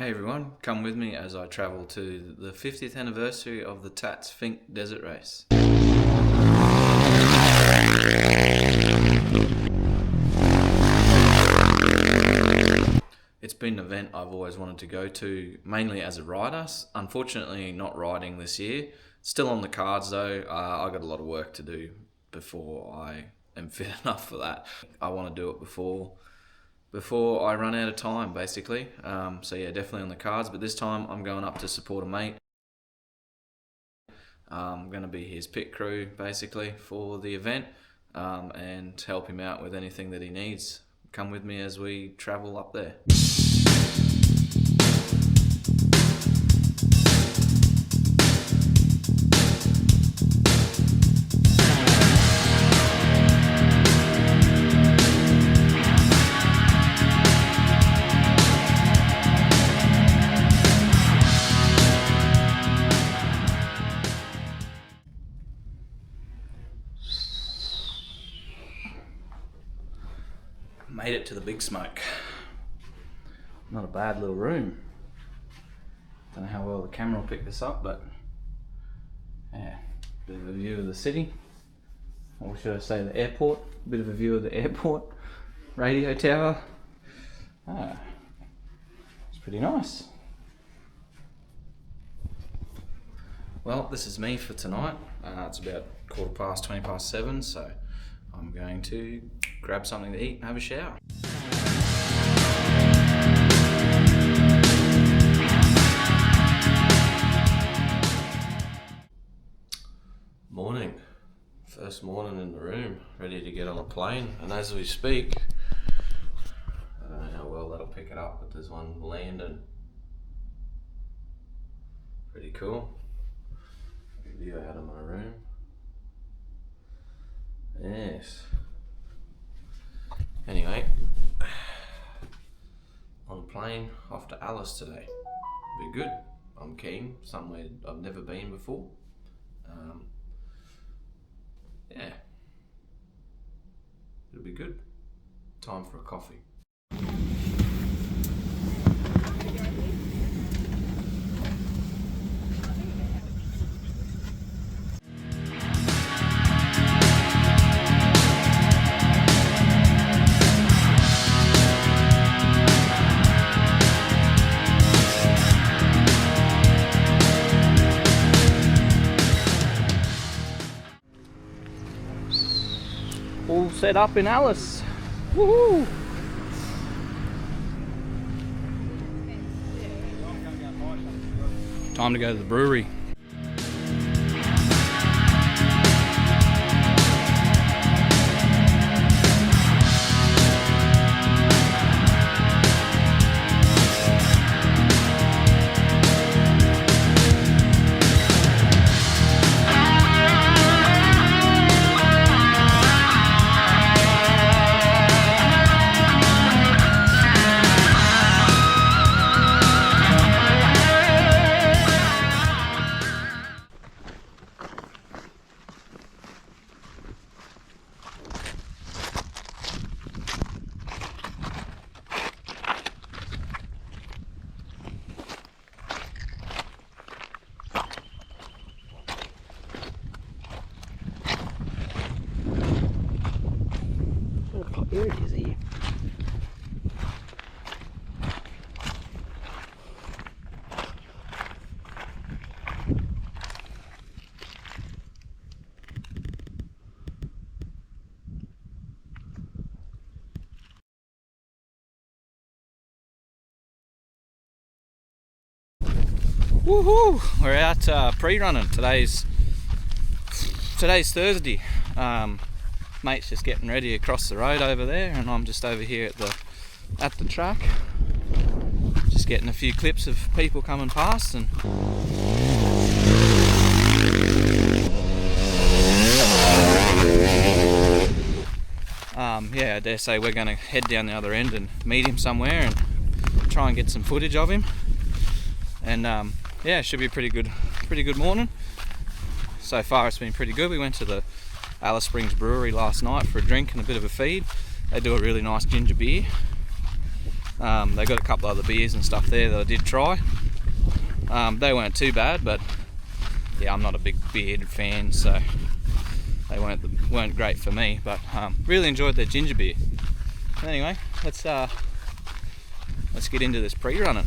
Hey everyone, come with me as I travel to the 50th anniversary of the Tatts Finke Desert Race. It's been an event I've always wanted to go to, mainly as a rider. Unfortunately not riding this year. Still on the cards though. I got a lot of work to do before I am fit enough for that. I want to do it before I run out of time, basically. So yeah, definitely on the cards, but this time I'm going up to support a mate. I'm going to be his pit crew, basically, for the event, and help him out with anything that he needs. Come with me as we travel up there. Made it to the big smoke. Not a bad little room. Don't know how well the camera will pick this up, but yeah, bit of a view of the city. Or should I say the airport? A bit of a view of the airport. Radio tower. It's pretty nice. Well, this is me for tonight. It's about 7:15, so I'm going to grab something to eat and have a shower. Morning. First morning in the room, ready to get on a plane. And as we speak, I don't know how well that'll pick it up, but there's one landing. Pretty cool. View out of my room. Yes. Anyway, on a plane off to Alice today. Be good. I'm keen. Somewhere I've never been before. Yeah. It'll be good. Time for a coffee. All set up in Alice. Woohoo! Time to go to the brewery. Here it is here. Woohoo! We're out pre-running. Today's Thursday. Mate's just getting ready across the road over there, and I'm just over here at the track, just getting a few clips of people coming past. And yeah, I dare say we're going to head down the other end and meet him somewhere and try and get some footage of him. And yeah, it should be a pretty good morning. So far it's been pretty good. We went to the Alice Springs Brewery last night for a drink and a bit of a feed. They do a really nice ginger beer. They got a couple other beers and stuff there that I did try. They weren't too bad, but yeah, I'm not a big beer fan, so they weren't great for me. But really enjoyed their ginger beer. Anyway, let's get into this pre-running.